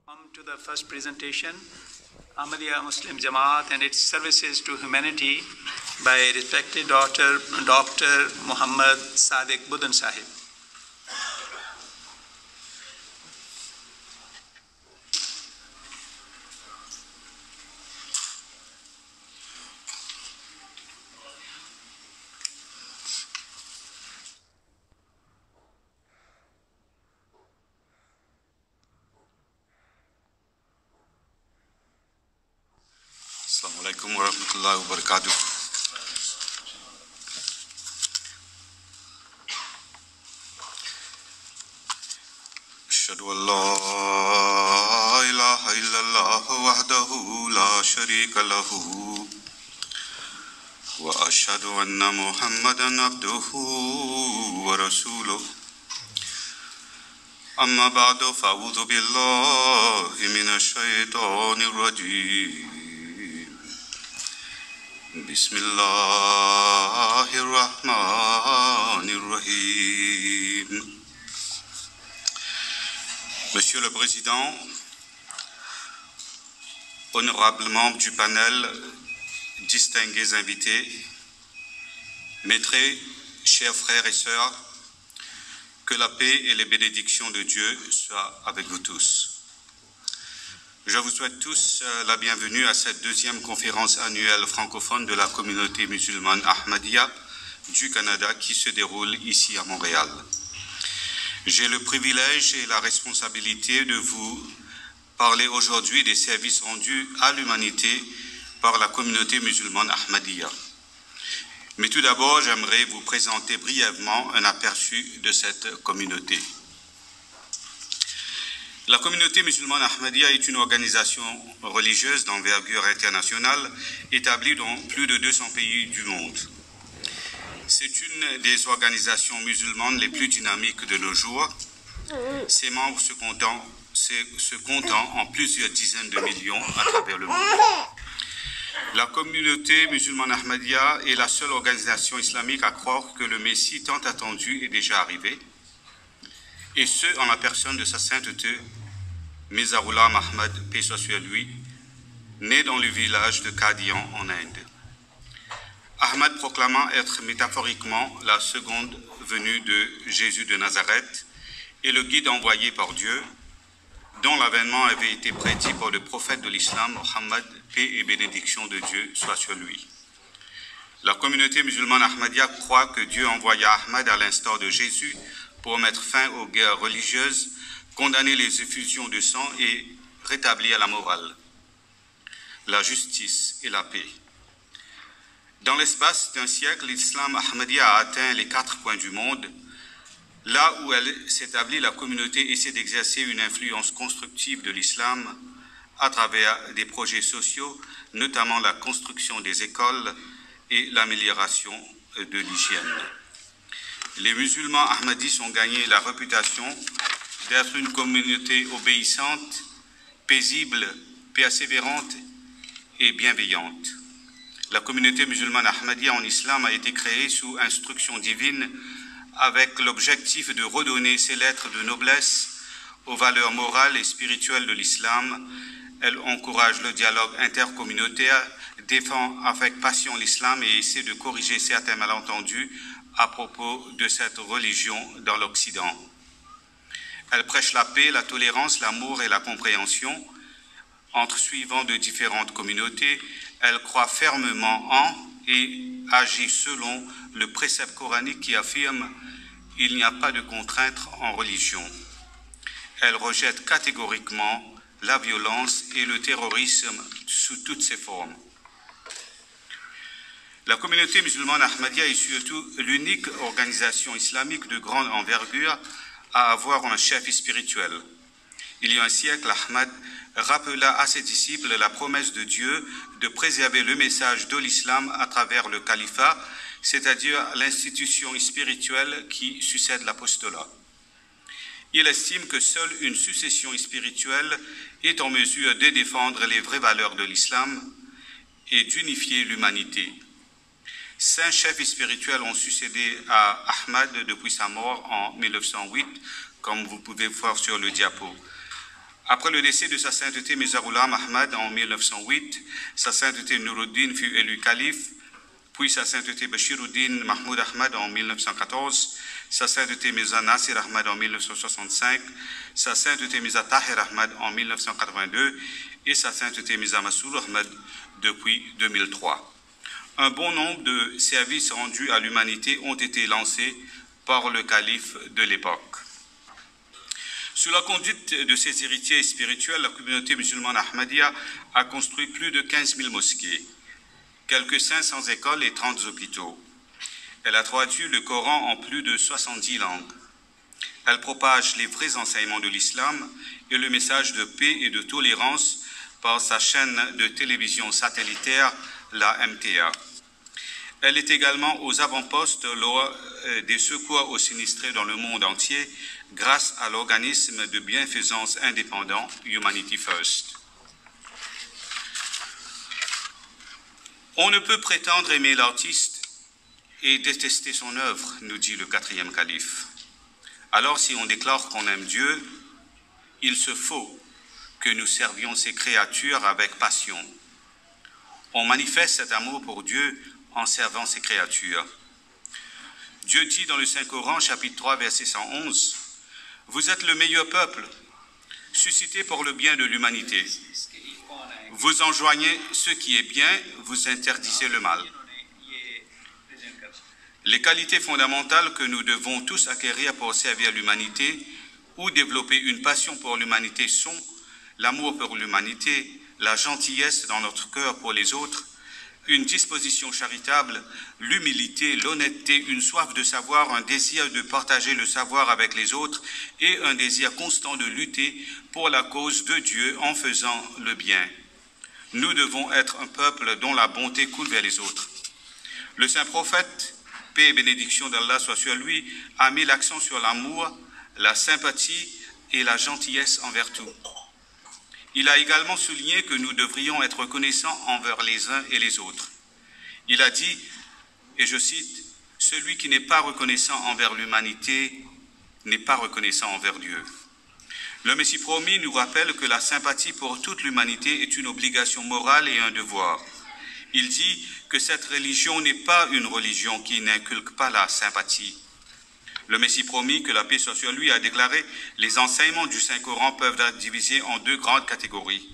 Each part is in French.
Come to the first presentation, Ahmadiyya Muslim Jamaat and its services to humanity by respected Dr. Muhammad Sadiq Budan Sahib. Assalamu alaikum wa rahmatullahi wa barakatuh. Ashhadu an la ilaha illallah wahdahu la sharika lahu wa ashhadu anna Muhammadan abduhu wa rasuluh. Amma ba'du fa'udhu billahi minash shaitanir rajim. بسم الله الرحمن الرحيم. Monsieur le Président, honorables membres du panel, distingués invités, mes très chers frères et sœurs, que la paix et les bénédictions de Dieu soient avec vous tous. Je vous souhaite tous la bienvenue à cette deuxième conférence annuelle francophone de la communauté musulmane Ahmadiyya du Canada qui se déroule ici à Montréal. J'ai le privilège et la responsabilité de vous parler aujourd'hui des services rendus à l'humanité par la communauté musulmane Ahmadiyya. Mais tout d'abord, j'aimerais vous présenter brièvement un aperçu de cette communauté. La communauté musulmane Ahmadiyya est une organisation religieuse d'envergure internationale établie dans plus de 200 pays du monde. C'est une des organisations musulmanes les plus dynamiques de nos jours, ses membres se comptant en plusieurs dizaines de millions à travers le monde. La communauté musulmane Ahmadiyya est la seule organisation islamique à croire que le Messie tant attendu est déjà arrivé, et ce, en la personne de sa sainteté, Mirza Ghulam Ahmad, paix soit sur lui, né dans le village de Qadian en Inde. Ahmad proclamant être métaphoriquement la seconde venue de Jésus de Nazareth et le guide envoyé par Dieu, dont l'avènement avait été prédit par le prophète de l'islam, Mohammed, paix et bénédiction de Dieu soit sur lui. La communauté musulmane Ahmadiyya croit que Dieu envoya Ahmad à l'instar de Jésus pour mettre fin aux guerres religieuses, condamner les effusions de sang et rétablir la morale, la justice et la paix. Dans l'espace d'un siècle, l'islam Ahmadiyya a atteint les 4 coins du monde. Là où elle s'établit, la communauté essaie d'exercer une influence constructive de l'islam à travers des projets sociaux, notamment la construction des écoles et l'amélioration de l'hygiène. Les musulmans ahmadis ont gagné la réputation d'être une communauté obéissante, paisible, persévérante et bienveillante. La communauté musulmane Ahmadiyya en islam a été créée sous instruction divine avec l'objectif de redonner ses lettres de noblesse aux valeurs morales et spirituelles de l'islam. Elle encourage le dialogue intercommunautaire, défend avec passion l'islam et essaie de corriger certains malentendus à propos de cette religion dans l'Occident. Elle prêche la paix, la tolérance, l'amour et la compréhension entre suivants de différentes communautés. Elle croit fermement en et agit selon le précepte coranique qui affirme « Il n'y a pas de contrainte en religion ». Elle rejette catégoriquement la violence et le terrorisme sous toutes ses formes. La communauté musulmane Ahmadiyya est surtout l'unique organisation islamique de grande envergure à avoir un chef spirituel. Il y a un siècle, Ahmad rappela à ses disciples la promesse de Dieu de préserver le message de l'islam à travers le califat, c'est-à-dire l'institution spirituelle qui succède l'apostolat. Il estime que seule une succession spirituelle est en mesure de défendre les vraies valeurs de l'islam et d'unifier l'humanité. 5 chefs spirituels ont succédé à Ahmad depuis sa mort en 1908, comme vous pouvez voir sur le diapo. Après le décès de sa sainteté Mirza Ghulam Ahmad en 1908, sa sainteté Nuruddin fut élu calife, puis sa sainteté Bashiruddin Mahmoud Ahmad en 1914, sa sainteté Mirza Nasir Ahmad en 1965, sa sainteté Mirza Tahir Ahmad en 1982 et sa sainteté Mirza Masroor Ahmad depuis 2003. Un bon nombre de services rendus à l'humanité ont été lancés par le calife de l'époque. Sous la conduite de ses héritiers spirituels, la communauté musulmane Ahmadiyya a construit plus de 15 000 mosquées, quelques 500 écoles et 30 hôpitaux. Elle a traduit le Coran en plus de 70 langues. Elle propage les vrais enseignements de l'islam et le message de paix et de tolérance par sa chaîne de télévision satellitaire, la MTA. Elle est également aux avant-postes lors des secours aux sinistrés dans le monde entier grâce à l'organisme de bienfaisance indépendant Humanity First. On ne peut prétendre aimer l'artiste et détester son œuvre, nous dit le quatrième calife. Alors si on déclare qu'on aime Dieu, il se faut que nous servions ces créatures avec passion. On manifeste cet amour pour Dieu en servant ces créatures. Dieu dit dans le Saint-Coran, chapitre 3, verset 111, « Vous êtes le meilleur peuple, suscité pour le bien de l'humanité. Vous enjoignez ce qui est bien, vous interdisez le mal. » Les qualités fondamentales que nous devons tous acquérir pour servir l'humanité ou développer une passion pour l'humanité sont l'amour pour l'humanité, la gentillesse dans notre cœur pour les autres, une disposition charitable, l'humilité, l'honnêteté, une soif de savoir, un désir de partager le savoir avec les autres et un désir constant de lutter pour la cause de Dieu en faisant le bien. Nous devons être un peuple dont la bonté coule vers les autres. Le saint prophète, paix et bénédiction d'Allah soit sur lui, a mis l'accent sur l'amour, la sympathie et la gentillesse envers tout. Il a également souligné que nous devrions être reconnaissants envers les uns et les autres. Il a dit, et je cite, « Celui qui n'est pas reconnaissant envers l'humanité n'est pas reconnaissant envers Dieu. » Le Messie promis nous rappelle que la sympathie pour toute l'humanité est une obligation morale et un devoir. Il dit que cette religion n'est pas une religion qui n'inculque pas la sympathie. Le Messie promis, que la paix soit sur lui, a déclaré « Les enseignements du Saint-Coran peuvent être divisés en deux grandes catégories.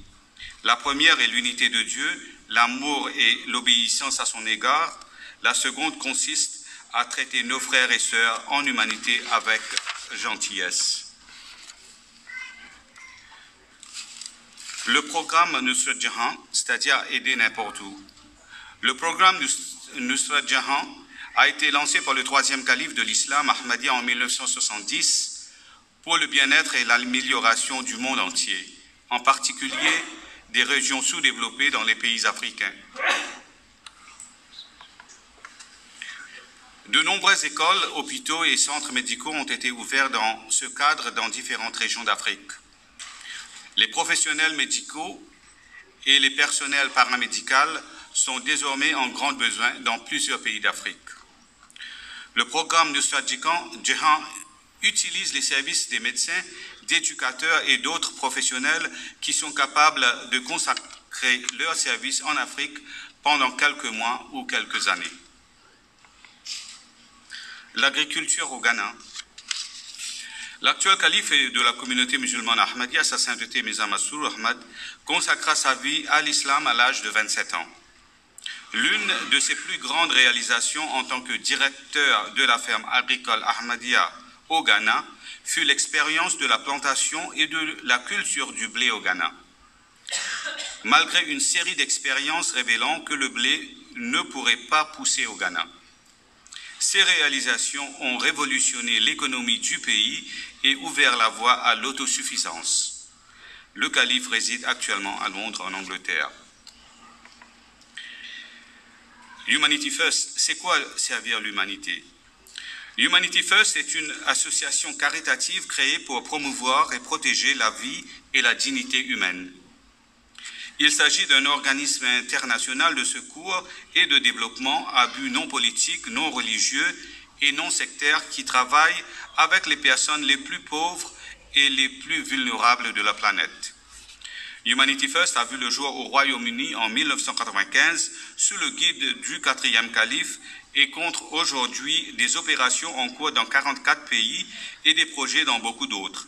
La première est l'unité de Dieu, l'amour et l'obéissance à son égard. La seconde consiste à traiter nos frères et sœurs en humanité avec gentillesse. » Le programme Nusrat Jahan, c'est-à-dire aider n'importe où. Le programme Nusrat Jahan a été lancé par le troisième calife de l'islam, Ahmadiyya, en 1970 pour le bien-être et l'amélioration du monde entier, en particulier des régions sous-développées dans les pays africains. De nombreuses écoles, hôpitaux et centres médicaux ont été ouverts dans ce cadre dans différentes régions d'Afrique. Les professionnels médicaux et les personnels paramédicaux sont désormais en grand besoin dans plusieurs pays d'Afrique. Le programme Nusrat Jahan utilise les services des médecins, d'éducateurs et d'autres professionnels qui sont capables de consacrer leurs services en Afrique pendant quelques mois ou quelques années. L'agriculture au Ghana. L'actuel calife de la communauté musulmane Ahmadiyya, sa sainteté Mirza Masroor Ahmad, consacra sa vie à l'islam à l'âge de 27 ans. L'une de ses plus grandes réalisations en tant que directeur de la ferme agricole Ahmadiyya au Ghana fut l'expérience de la plantation et de la culture du blé au Ghana. Malgré une série d'expériences révélant que le blé ne pourrait pas pousser au Ghana. Ces réalisations ont révolutionné l'économie du pays et ouvert la voie à l'autosuffisance. Le calife réside actuellement à Londres, en Angleterre. Humanity First, c'est quoi servir l'humanité? Humanity First est une association caritative créée pour promouvoir et protéger la vie et la dignité humaine. Il s'agit d'un organisme international de secours et de développement à but non politique, non religieux et non sectaire qui travaille avec les personnes les plus pauvres et les plus vulnérables de la planète. Humanity First a vu le jour au Royaume-Uni en 1995 sous le guide du 4e calife et compte aujourd'hui des opérations en cours dans 44 pays et des projets dans beaucoup d'autres.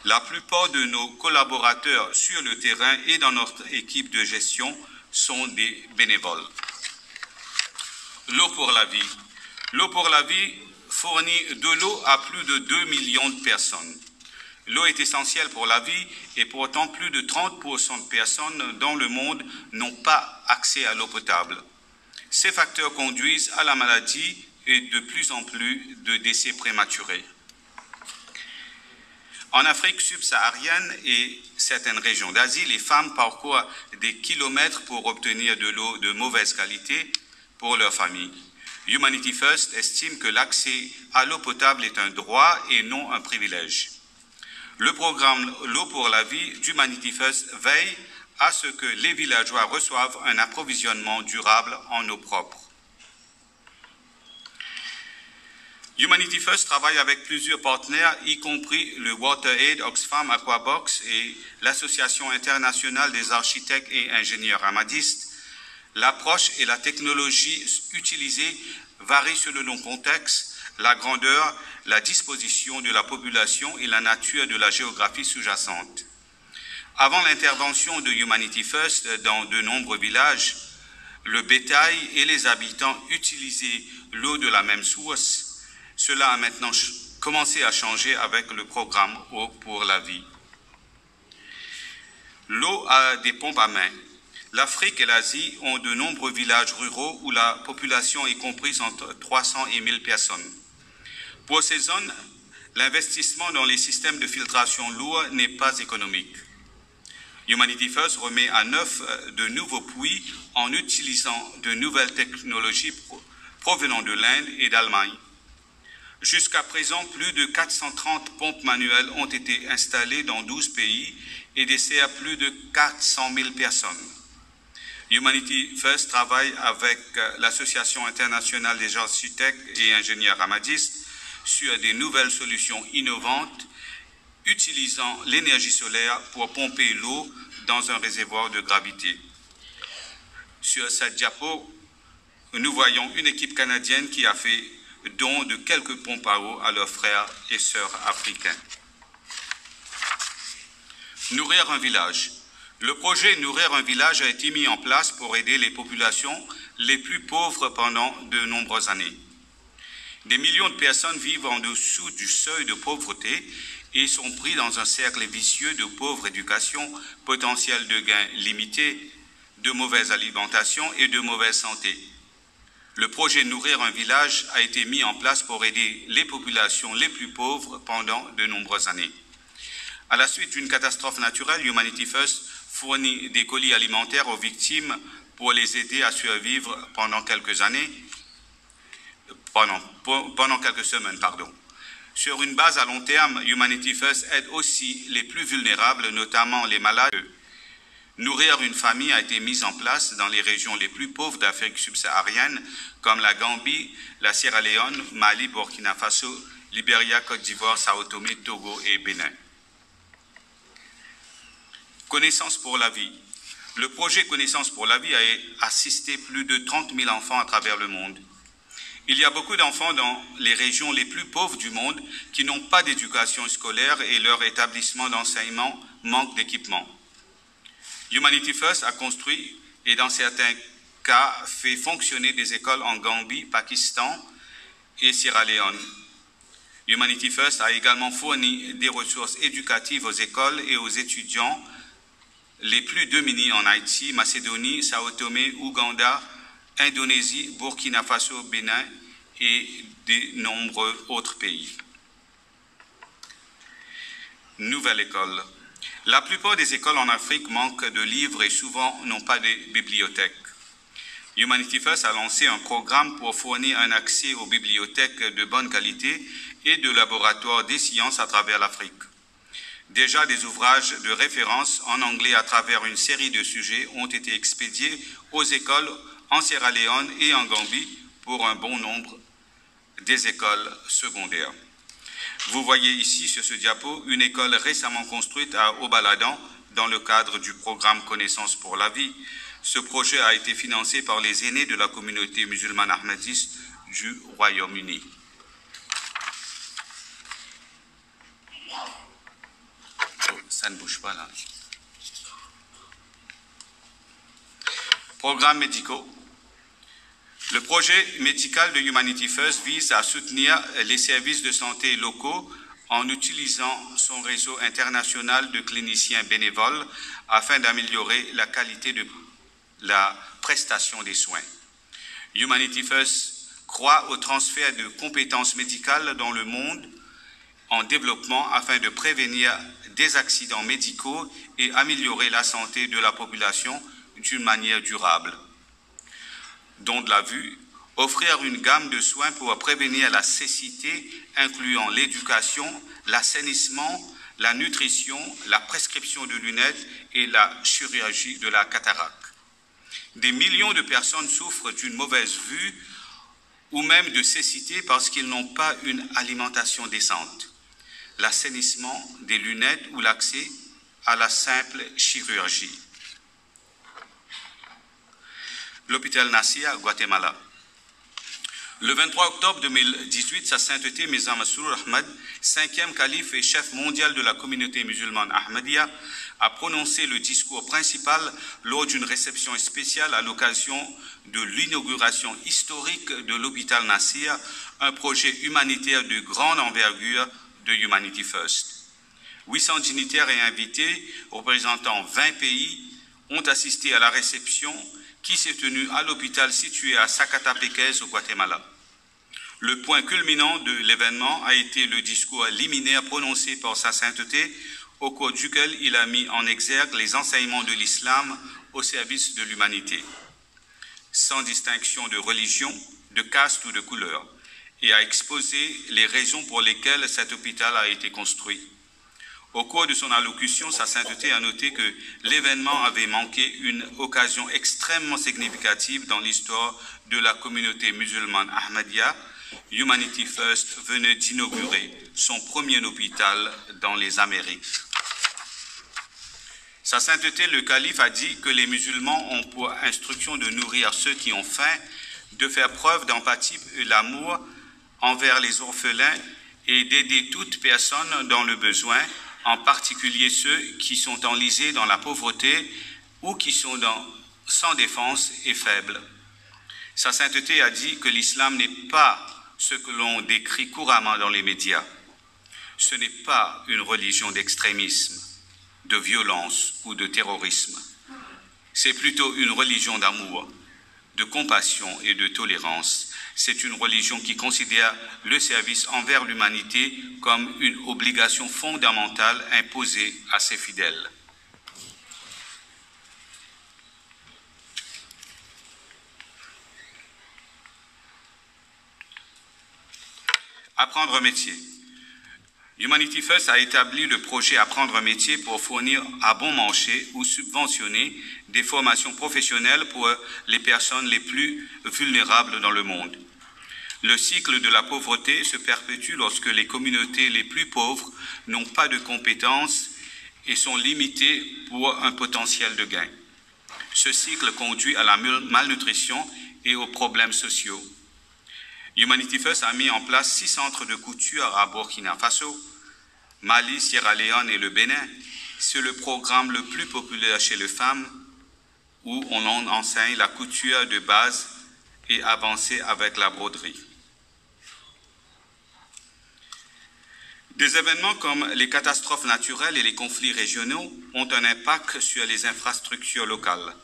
La plupart de nos collaborateurs sur le terrain et dans notre équipe de gestion sont des bénévoles. L'eau pour la vie. L'eau pour la vie fournit de l'eau à plus de 2 millions de personnes. L'eau est essentielle pour la vie et pourtant plus de 30% de personnes dans le monde n'ont pas accès à l'eau potable. Ces facteurs conduisent à la maladie et de plus en plus de décès prématurés. En Afrique subsaharienne et certaines régions d'Asie, les femmes parcourent des kilomètres pour obtenir de l'eau de mauvaise qualité pour leur famille. Humanity First estime que l'accès à l'eau potable est un droit et non un privilège. Le programme L'eau pour la vie d'Humanity First veille à ce que les villageois reçoivent un approvisionnement durable en eau propre. Humanity First travaille avec plusieurs partenaires, y compris le WaterAid, Oxfam, Aquabox et l'Association internationale des architectes et ingénieurs hamadistes. L'approche et la technologie utilisée varient selon le contexte, la grandeur, la disposition de la population et la nature de la géographie sous-jacente. Avant l'intervention de Humanity First dans de nombreux villages, le bétail et les habitants utilisaient l'eau de la même source. Cela a maintenant commencé à changer avec le programme Eau pour la vie. L'eau a des pompes à main. L'Afrique et l'Asie ont de nombreux villages ruraux où la population est comprise entre 300 et 1000 personnes. Pour ces zones, l'investissement dans les systèmes de filtration lourds n'est pas économique. Humanity First remet à neuf de nouveaux puits en utilisant de nouvelles technologies provenant de l'Inde et d'Allemagne. Jusqu'à présent, plus de 430 pompes manuelles ont été installées dans 12 pays et desservent plus de 400 000 personnes. Humanity First travaille avec l'Association internationale des architectes et ingénieurs hamadistes sur des nouvelles solutions innovantes utilisant l'énergie solaire pour pomper l'eau dans un réservoir de gravité. Sur cette diapo, nous voyons une équipe canadienne qui a fait don de quelques pompes à eau à leurs frères et sœurs africains. Nourrir un village. Le projet Nourrir un village a été mis en place pour aider les populations les plus pauvres pendant de nombreuses années. Des millions de personnes vivent en dessous du seuil de pauvreté et sont pris dans un cercle vicieux de pauvre éducation, potentiel de gains limité, de mauvaise alimentation et de mauvaise santé. Le projet Nourrir un village a été mis en place pour aider les populations les plus pauvres pendant de nombreuses années. À la suite d'une catastrophe naturelle, Humanity First fournit des colis alimentaires aux victimes pour les aider à survivre pendant quelques semaines. Sur une base à long terme, Humanity First aide aussi les plus vulnérables, notamment les malades. Nourrir une famille a été mise en place dans les régions les plus pauvres d'Afrique subsaharienne, comme la Gambie, la Sierra Leone, Mali, Burkina Faso, Libéria, Côte d'Ivoire, Sao Tomé, Togo et Bénin. Connaissance pour la vie. Le projet Connaissance pour la vie a assisté plus de 30 000 enfants à travers le monde. Il y a beaucoup d'enfants dans les régions les plus pauvres du monde qui n'ont pas d'éducation scolaire et leur établissement d'enseignement manque d'équipement. Humanity First a construit et dans certains cas fait fonctionner des écoles en Gambie, Pakistan et Sierra Leone. Humanity First a également fourni des ressources éducatives aux écoles et aux étudiants les plus démunis en Haïti, Macédonie, Sao Tomé, Ouganda, Indonésie, Burkina Faso, Bénin et de nombreux autres pays. Nouvelle école. La plupart des écoles en Afrique manquent de livres et souvent n'ont pas de bibliothèque. Humanity First a lancé un programme pour fournir un accès aux bibliothèques de bonne qualité et de laboratoires des sciences à travers l'Afrique. Déjà, des ouvrages de référence en anglais à travers une série de sujets ont été expédiés aux écoles en Sierra Leone et en Gambie pour un bon nombre des écoles secondaires. Vous voyez ici sur ce diapo une école récemment construite à Obaladan dans le cadre du programme Connaissance pour la vie. Ce projet a été financé par les aînés de la communauté musulmane ahmadiste du Royaume-Uni. Oh, ça ne bouge pas là. Programmes médicaux. Le projet médical de Humanity First vise à soutenir les services de santé locaux en utilisant son réseau international de cliniciens bénévoles afin d'améliorer la qualité de la prestation des soins. Humanity First croit au transfert de compétences médicales dans le monde en développement afin de prévenir des accidents médicaux et améliorer la santé de la population d'une manière durable. Dont de la vue, offrir une gamme de soins pour prévenir la cécité, incluant l'éducation, l'assainissement, la nutrition, la prescription de lunettes et la chirurgie de la cataracte. Des millions de personnes souffrent d'une mauvaise vue ou même de cécité parce qu'ils n'ont pas une alimentation décente. L'assainissement des lunettes ou l'accès à la simple chirurgie. L'hôpital Nasir, Guatemala. Le 23 octobre 2018, Sa Sainteté Mirza Masroor Ahmad, 5e calife et chef mondial de la communauté musulmane Ahmadiyya, a prononcé le discours principal lors d'une réception spéciale à l'occasion de l'inauguration historique de l'hôpital Nasir, un projet humanitaire de grande envergure de Humanity First. 800 dignitaires et invités représentant 20 pays ont assisté à la réception qui s'est tenue à l'hôpital situé à Zacatepéquez au Guatemala. Le point culminant de l'événement a été le discours liminaire prononcé par Sa Sainteté, au cours duquel il a mis en exergue les enseignements de l'islam au service de l'humanité, sans distinction de religion, de caste ou de couleur, et a exposé les raisons pour lesquelles cet hôpital a été construit. Au cours de son allocution, Sa Sainteté a noté que l'événement avait manqué une occasion extrêmement significative dans l'histoire de la communauté musulmane Ahmadiyya. Humanity First venait d'inaugurer son premier hôpital dans les Amériques. Sa Sainteté, le calife, a dit que les musulmans ont pour instruction de nourrir ceux qui ont faim, de faire preuve d'empathie et d'amour envers les orphelins et d'aider toute personne dans le besoin, en particulier ceux qui sont enlisés dans la pauvreté ou qui sont sans défense et faibles. Sa Sainteté a dit que l'islam n'est pas ce que l'on décrit couramment dans les médias. Ce n'est pas une religion d'extrémisme, de violence ou de terrorisme. C'est plutôt une religion d'amour, de compassion et de tolérance. C'est une religion qui considère le service envers l'humanité comme une obligation fondamentale imposée à ses fidèles. Apprendre un métier. Humanity First a établi le projet Apprendre un métier pour fournir à bon marché ou subventionner des formations professionnelles pour les personnes les plus vulnérables dans le monde. Le cycle de la pauvreté se perpétue lorsque les communautés les plus pauvres n'ont pas de compétences et sont limitées pour un potentiel de gain. Ce cycle conduit à la malnutrition et aux problèmes sociaux. Humanity First a mis en place 6 centres de couture à Burkina Faso, Mali, Sierra Leone et le Bénin. C'est le programme le plus populaire chez les femmes où on enseigne la couture de base et avancée avec la broderie. Des événements comme les catastrophes naturelles et les conflits régionaux ont un impact sur les infrastructures locales,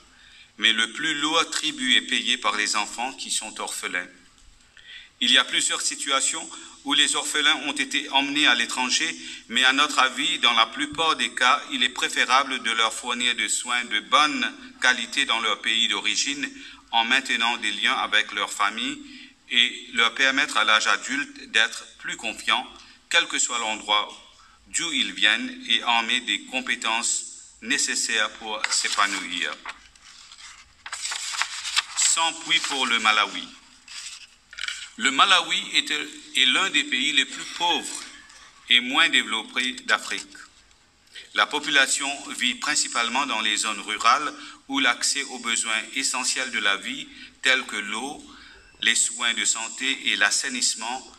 mais le plus lourd tribut est payé par les enfants qui sont orphelins. Il y a plusieurs situations où les orphelins ont été emmenés à l'étranger, mais à notre avis, dans la plupart des cas, il est préférable de leur fournir des soins de bonne qualité dans leur pays d'origine en maintenant des liens avec leur famille et leur permettre à l'âge adulte d'être plus confiants, quel que soit l'endroit d'où ils viennent, et armés des compétences nécessaires pour s'épanouir. Sans puits pour le Malawi. Le Malawi est l'un des pays les plus pauvres et moins développées d'Afrique. La population vit principalement dans les zones rurales où l'accès aux besoins essentiels de la vie, tels que l'eau, les soins de santé et l'assainissement,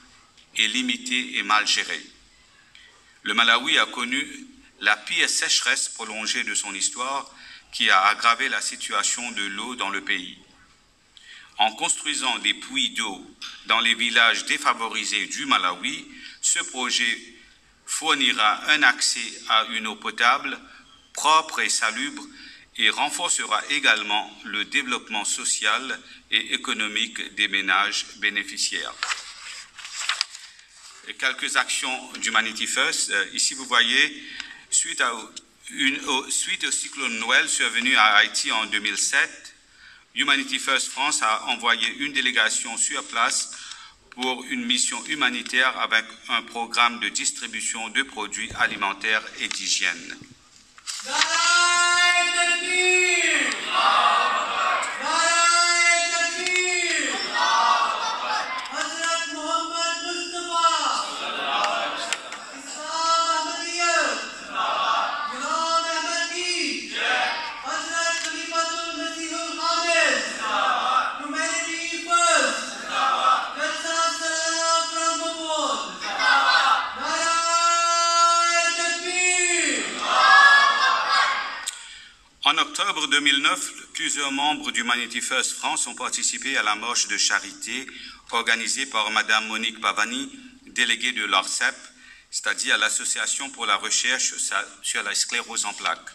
est limité et mal géré. Le Malawi a connu la pire sécheresse prolongée de son histoire qui a aggravé la situation de l'eau dans le pays. En construisant des puits d'eau dans les villages défavorisés du Malawi, ce projet fournira un accès à une eau potable, propre et salubre, et renforcera également le développement social et économique des ménages bénéficiaires. Et quelques actions d'Humanity First. Ici, vous voyez, suite au cyclone Noël survenu à Haïti en 2007, Humanity First France a envoyé une délégation sur place pour une mission humanitaire avec un programme de distribution de produits alimentaires et d'hygiène. En octobre 2009, plusieurs membres d'Humanity First France ont participé à la marche de charité organisée par Madame Monique Pavani, déléguée de l'ARCEP, c'est-à-dire l'Association pour la recherche sur la sclérose en plaques.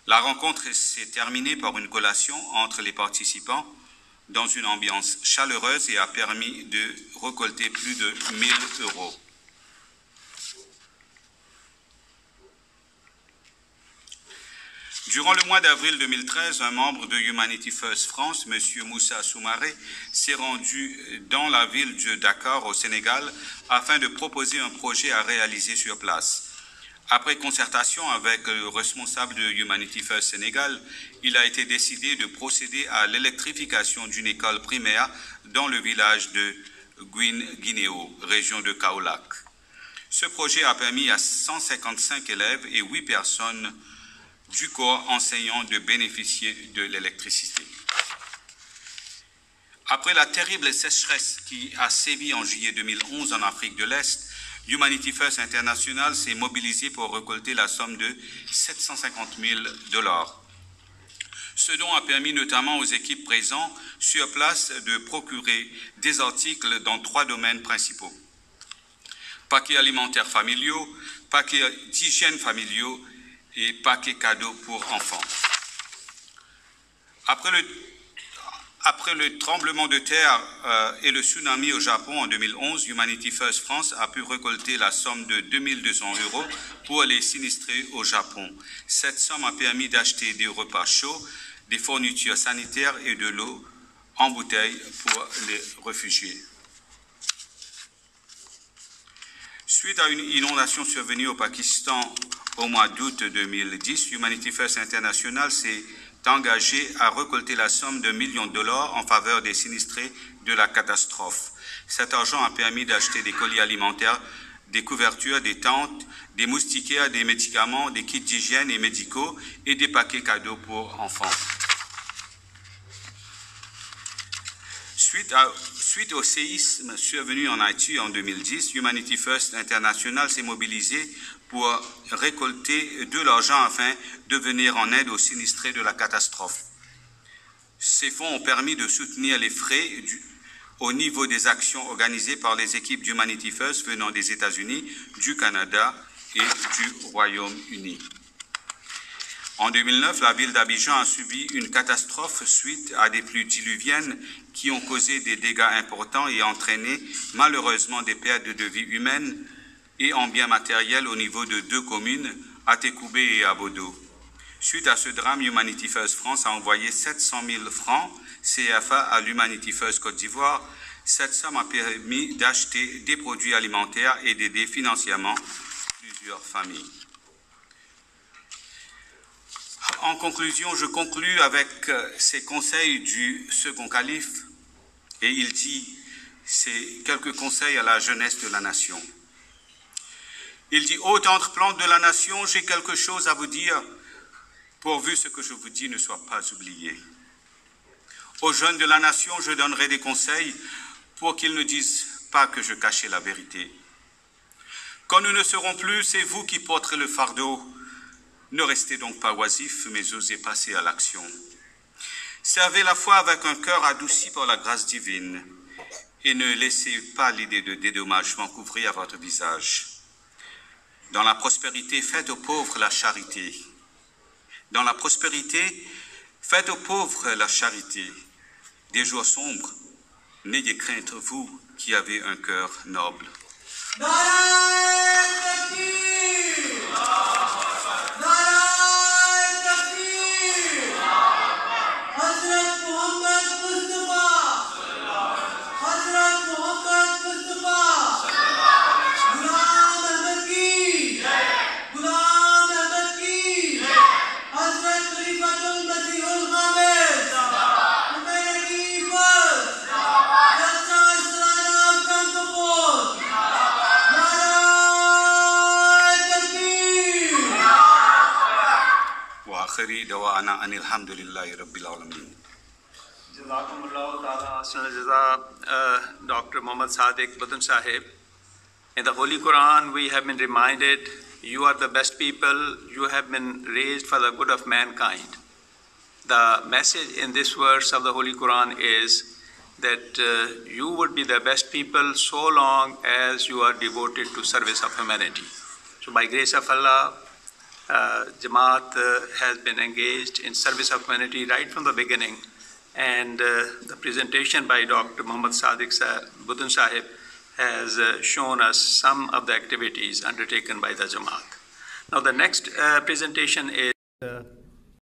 La rencontre s'est terminée par une collation entre les participants dans une ambiance chaleureuse et a permis de récolter plus de 1 000 €. Durant le mois d'avril 2013, un membre de Humanity First France, M. Moussa Soumaré, s'est rendu dans la ville de Dakar, au Sénégal, afin de proposer un projet à réaliser sur place. Après concertation avec le responsable de Humanity First Sénégal, il a été décidé de procéder à l'électrification d'une école primaire dans le village de Guinguinéo, région de Kaolack. Ce projet a permis à 155 élèves et 8 personnes du corps enseignant de bénéficier de l'électricité. Après la terrible sécheresse qui a sévi en juillet 2011 en Afrique de l'Est, Humanity First International s'est mobilisé pour récolter la somme de 750 000 $. Ce don a permis notamment aux équipes présentes sur place de procurer des articles dans 3 domaines principaux: paquets alimentaires familiaux, paquets d'hygiène familiaux et paquets cadeaux pour enfants. Après le tremblement de terre et le tsunami au Japon en 2011, Humanity First France a pu récolter la somme de 2 200 € pour les sinistrés au Japon. Cette somme a permis d'acheter des repas chauds, des fournitures sanitaires et de l'eau en bouteille pour les réfugiés. Suite à une inondation survenue au Pakistan au mois d'août 2010, Humanity First International s'est engagé à récolter la somme de $1 million en faveur des sinistrés de la catastrophe. Cet argent a permis d'acheter des colis alimentaires, des couvertures, des tentes, des moustiquaires, des médicaments, des kits d'hygiène et médicaux et des paquets cadeaux pour enfants. Suite au séisme survenu en Haïti en 2010, Humanity First International s'est mobilisé pour récolter de l'argent afin de venir en aide aux sinistrés de la catastrophe. Ces fonds ont permis de soutenir les frais au niveau des actions organisées par les équipes d'Humanity First venant des États-Unis, du Canada et du Royaume-Uni. En 2009, la ville d'Abidjan a subi une catastrophe suite à des pluies diluviennes qui ont causé des dégâts importants et entraîné malheureusement des pertes de vies humaines et en biens matériels au niveau de 2 communes, Atekoubé et Abodo. Suite à ce drame, Humanity First France a envoyé 700 000 francs CFA à l'Humanity First Côte d'Ivoire. Cette somme a permis d'acheter des produits alimentaires et d'aider financièrement plusieurs familles. En conclusion, je conclus avec ces conseils du second calife, et il dit, c'est quelques conseils à la jeunesse de la nation. Il dit, ô tendre plante de la nation, j'ai quelque chose à vous dire, pourvu ce que je vous dis ne soit pas oublié. Aux jeunes de la nation, je donnerai des conseils pour qu'ils ne disent pas que je cachais la vérité. Quand nous ne serons plus, c'est vous qui porterez le fardeau. Ne restez donc pas oisifs, mais osez passer à l'action. Servez la foi avec un cœur adouci par la grâce divine et ne laissez pas l'idée de dédommagement couvrir votre visage. Dans la prospérité, faites aux pauvres la charité. Dans la prospérité, faites aux pauvres la charité. Des jours sombres, n'ayez crainte, vous qui avez un cœur noble. وآخر دعوانا أن الحمد لله رب العالمين. Jazakumullah ta'ala ahsan al-jaza, Dr. Muhammad Sadiq Budun Sahib. In the Holy Quran, we have been reminded, you are the best people, you have been raised for the good of mankind. The message in this verse of the Holy Quran is that you would be the best people so long as you are devoted to service of humanity. So by grace of Allah, Jamaat has been engaged in service of humanity right from the beginning, and the presentation by Dr. Muhammad Sadiq Budun Sahib has shown us some of the activities undertaken by the Jamaat. Now the next presentation is